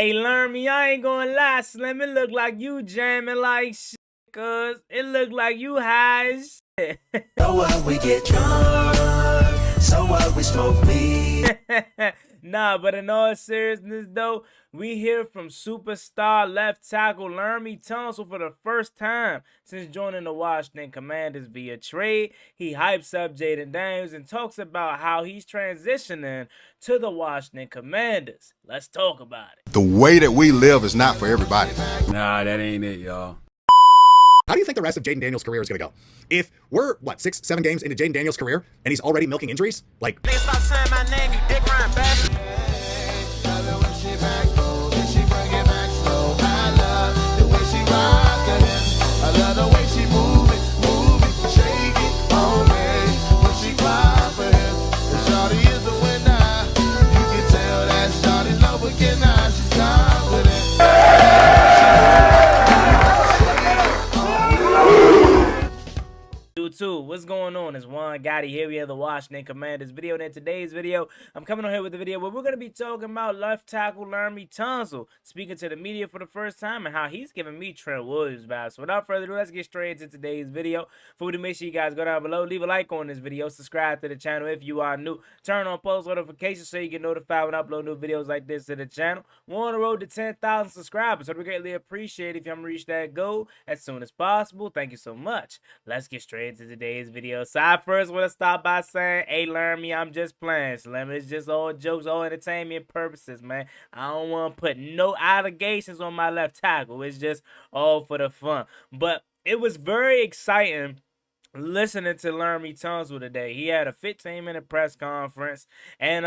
Hey, Larmey, I ain't gonna lie, Slim. It look like you jamming like shit, cuz it look like you high as shit. So what, we get drunk, so what, we smoke weed. Nah, but in all seriousness, though, we hear from superstar left tackle Laremy Tunsil for the first time since joining the Washington Commanders via trade. He hypes up Jayden and talks about how he's transitioning to the Washington Commanders. Let's talk about it. The way that we live is not for everybody. Nah, that ain't it, y'all. How do you think the rest of Jayden Daniels' career is going to go? If we're, 6, 7 games into Jayden Daniels' career, and he's already milking injuries? Like, Stop saying my name, you dick rhyme bastard. I love the way she move it, shake it on me. When she cry for him, and shawty is the winner. You can tell that shawty's no beginner. She's confident. What's going on? It's Juan Gotti here. We have the Washington Commanders video. And in today's video, I'm coming on here with a video where we're going to be talking about left tackle Laremy Tunsil speaking to the media for the first time and how he's giving me Trent Williams vibes. So without further ado, let's get straight into today's video. For you to make sure you guys go down below, leave a like on this video, subscribe to the channel if you are new, turn on post notifications so you get notified when I upload new videos like this to the channel. We're on the road to 10,000 subscribers, so we greatly appreciate it if you want to reach that goal as soon as possible. Thank you so much. Let's get straight into today's video. So I first want to start by saying, hey, Larmy, I'm just playing, Slim. It's just all jokes, all entertainment purposes, man. I don't want to put no allegations on my left tackle. It's just all for the fun. But it was very exciting listening to Laremy Tunsil today. He had a 15-minute press conference, and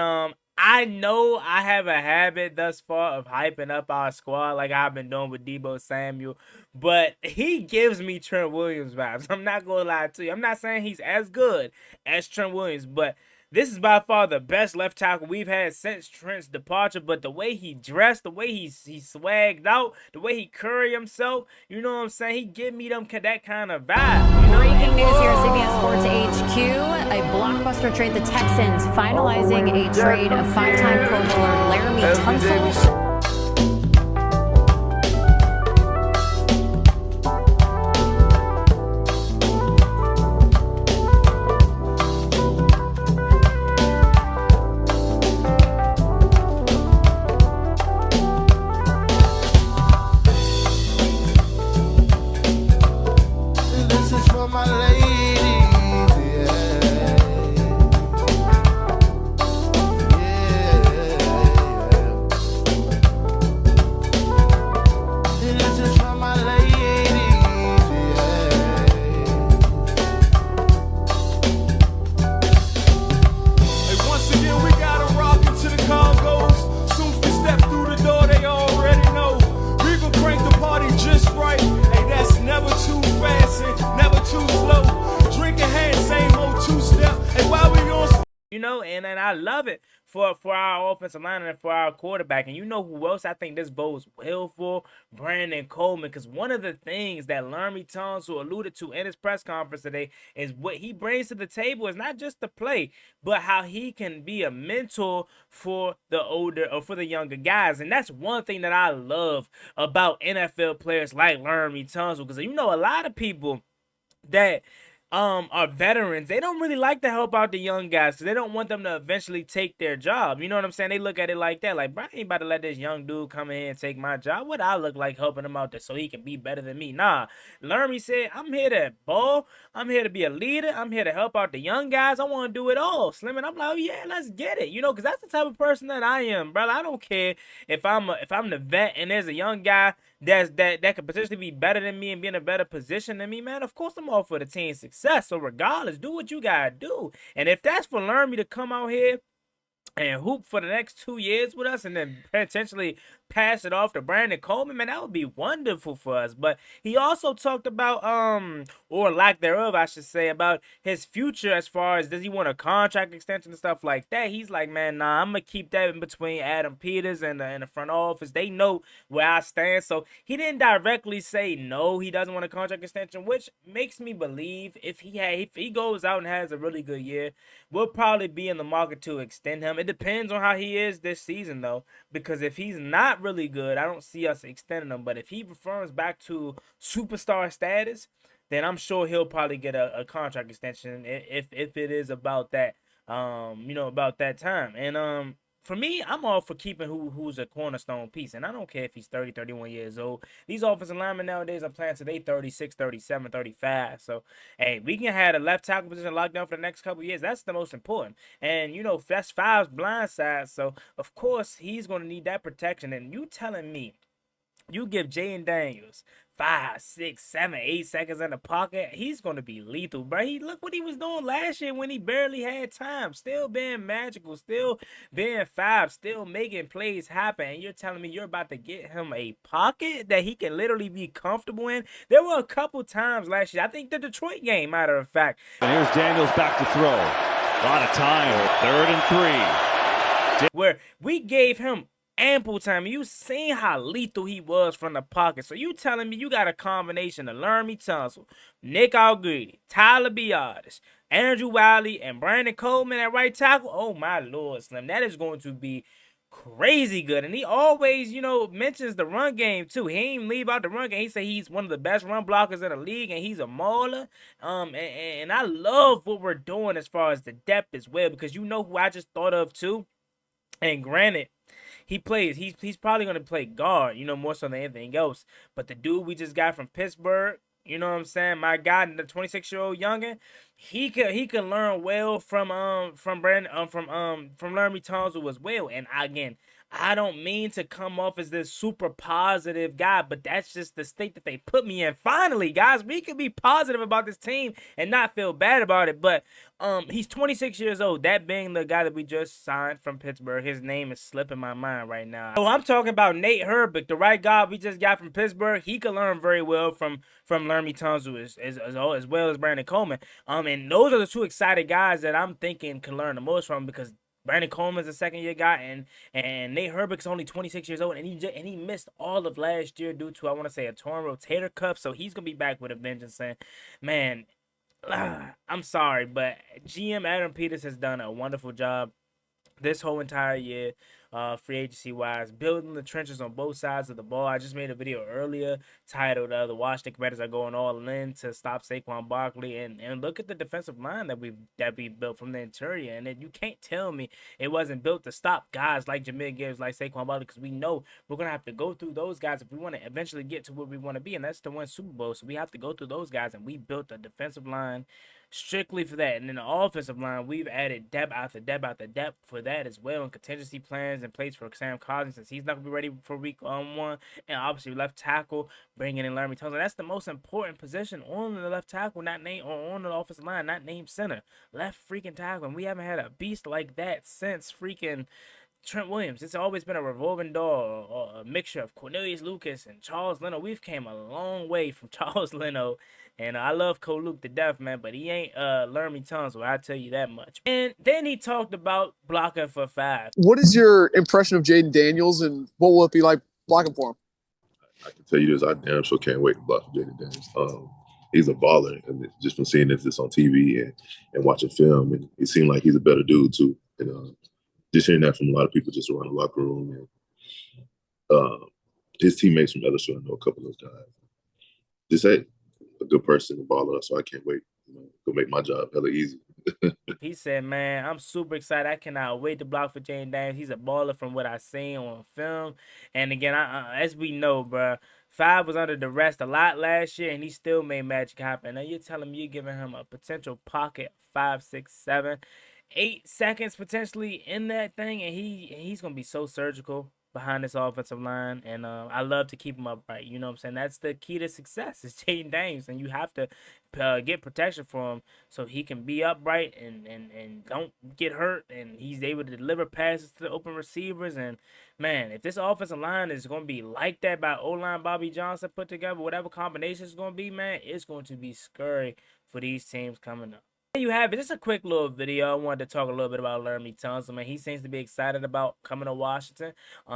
I know I have a habit thus far of hyping up our squad like I've been doing with Deebo Samuel, but he gives me Trent Williams vibes. I'm not going to lie to you. I'm not saying he's as good as Trent Williams, but this is by far the best left tackle we've had since Trent's departure. But the way he dressed, the way he swagged out, the way he carried himself, you know what I'm saying? He give me that kind of vibe. Breaking news here at CBS Sports HQ. A blockbuster trade. The Texans finalizing a trade of 5-time Pro Bowler Laremy Tunsil. You know, and I love it for our offensive line and for our quarterback. And you know who else I think this bodes well for? Brandon Coleman. Because one of the things that Laremy Tunsil alluded to in his press conference today is what he brings to the table is not just the play, but how he can be a mentor for the older or for the younger guys. And that's one thing that I love about NFL players like Laremy Tunsil. Because you know, a lot of people that are veterans, they don't really like to help out the young guys because they don't want them to eventually take their job. You know what I'm saying? They look at it like that, like, bro, I ain't about to let this young dude come in and take my job. What I look like helping him out there so he can be better than me? Nah, Laremy said, I'm here to ball. I'm here to be a leader. I'm here to help out the young guys. I want to do it all, Slim. And I'm like, oh, yeah, let's get it. You know, because that's the type of person that I am, brother. I don't care if I'm the vet and there's a young guy that could potentially be better than me and be in a better position than me, man. Of course, I'm all for the team's success. So regardless, do what you gotta do. And if that's for Laremy to come out here and hoop for the next 2 years with us and then potentially pass it off to Brandon Coleman, man, that would be wonderful for us. But he also talked about, or lack thereof, I should say, about his future as far as does he want a contract extension and stuff like that. He's like, man, nah, I'm going to keep that in between Adam Peters and the front office. They know where I stand. So he didn't directly say no, he doesn't want a contract extension, which makes me believe if he goes out and has a really good year, we'll probably be in the market to extend him. It depends on how he is this season, though, because if he's not really good. I don't see us extending him, but if he returns back to superstar status, then I'm sure he'll probably get a contract extension if it is about that, about that time. And for me, I'm all for keeping who's a cornerstone piece. And I don't care if he's 30, 31 years old. These offensive linemen nowadays are playing till they 36, 37, 35. So, hey, we can have the left tackle position locked down for the next couple of years. That's the most important. And, that's Five's blind side. So, of course, he's going to need that protection. And you telling me you give Jayden Daniels 5, 6, 7, 8 seconds in the pocket, he's going to be lethal, bro. Look what he was doing last year when he barely had time. Still being magical, still being Five, still making plays happen. And you're telling me you're about to get him a pocket that he can literally be comfortable in? There were a couple times last year, I think the Detroit game, matter of fact. And here's Daniels back to throw. A lot of time, 3rd and 3. Where we gave him ample time. You seen how lethal he was from the pocket. So you telling me you got a combination of Laremy Tunsil, Nick Algreedy, Tyler Biadasz, Andrew Wiley, and Brandon Coleman at right tackle? Oh my Lord, Slim. That is going to be crazy good. And he always, mentions the run game too. He ain't leave out the run game. He say he's one of the best run blockers in the league and he's a mauler. And I love what we're doing as far as the depth as well, because you know who I just thought of too? And granted, he's probably going to play guard, more so than anything else. But the dude we just got from Pittsburgh, you know what I'm saying? My guy, the 26-year-old youngin, he could learn well from Laremy Tunsil as well. And again, I don't mean to come off as this super positive guy, but that's just the state that they put me in. Finally, guys, we can be positive about this team and not feel bad about it. But he's 26 years old. That being the guy that we just signed from Pittsburgh. His name is slipping my mind right now. So I'm talking about Nate Herbig, the right guy we just got from Pittsburgh. He could learn very well from Laremy Tunsil as well as Brandon Coleman. And those are the two excited guys that I'm thinking can learn the most from, because Brandon Coleman's a second-year guy, and Nate Herbig's only 26 years old, and he missed all of last year due to, I want to say, a torn rotator cuff. So he's gonna be back with a vengeance. And man, I'm sorry, but GM Adam Peters has done a wonderful job this whole entire year, free agency wise, building the trenches on both sides of the ball. I just made a video earlier titled "The Washington Commanders are going all in to stop Saquon Barkley," and look at the defensive line that we built from the interior. And you can't tell me it wasn't built to stop guys like Jahmyr Gibbs, like Saquon Barkley, because we know we're gonna have to go through those guys if we want to eventually get to where we want to be, and that's to win Super Bowl. So we have to go through those guys, and we built a defensive line strictly for that. And in the offensive line, we've added depth after depth after depth for that as well, and contingency plans in place for Sam Collins, since he's not going to be ready for week 1. And obviously left tackle, bringing in Laremy Tunsil. That's the most important position on the left tackle, not named, or on the offensive line, not named center. Left freaking tackle. And we haven't had a beast like that since freaking Trent Williams. It's always been a revolving door, or a mixture of Cornelius Lucas and Charles Leno. We've came a long way from Charles Leno, and I love Cole Luke to death, man, but he ain't Laremy Tunsil, I'll tell you that much. And then he talked about blocking for Five. What is your impression of Jayden Daniels, and what will it be like blocking for him? I can tell you this, I damn sure can't wait to block for Jayden Daniels. He's a baller, and just from seeing this on TV and watching film, and he seemed like he's a better dude too. And just hearing that from a lot of people just around the locker room, and his teammates from LSU, I know a couple of those guys. Just a good person, a baller, so I can't wait. Go make my job hella easy. He said, man, I'm super excited. I cannot wait to block for Jayden Daniels. He's a baller from what I seen on film. And again, as we know, bro, Five was under duress a lot last year, and he still made magic happen. Now you're telling me you're giving him a potential pocket 5, 6, 7, 8 seconds potentially in that thing, and he's gonna be so surgical behind this offensive line. And I love to keep him upright. You know what I'm saying? That's the key to success, is Jayden Daniels, and you have to get protection for him so he can be upright and don't get hurt, and he's able to deliver passes to the open receivers. And man, if this offensive line is going to be like that by O-line Bobby Johnson put together, whatever combination it's going to be, man, it's going to be scary for these teams coming up. There you have it. Just a quick little video. I wanted to talk a little bit about Laremy Tunsil, man. He seems to be excited about coming to Washington.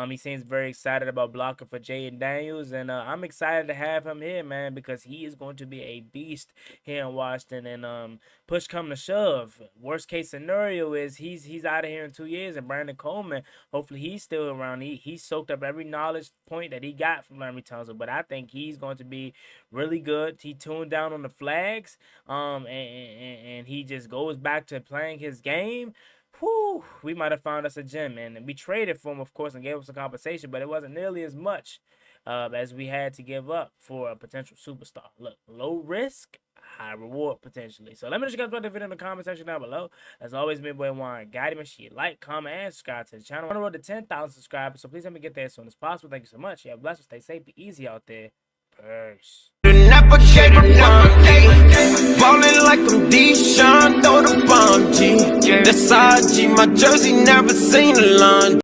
He seems very excited about blocking for Jayden Daniels, and I'm excited to have him here, man, because he is going to be a beast here in Washington. And push come to shove, worst case scenario is he's out of here in 2 years, and Brandon Coleman, hopefully he's still around. He soaked up every knowledge point that he got from Laremy Tunsil, but I think he's going to be really good. He tuned down on the flags, and he just goes back to playing his game. Whew, we might have found us a gem, man. And we traded for him, of course, and gave him some compensation, but it wasn't nearly as much as we had to give up for a potential superstar. Look, low risk, high reward potentially. So let me know what you guys about the video in the comment section down below. As always, me boy Juan Gotti. Make sure you like, comment, and subscribe to the channel. I'm on the road to 10,000 subscribers, so please help me get there as soon as possible. Thank you so much. Yeah, bless you. Stay safe. Be easy out there. Peace. Never gave up one day. Ballin' like I'm Deshaun, throw the bomb, G. That's IG, my jersey never seen a lawn.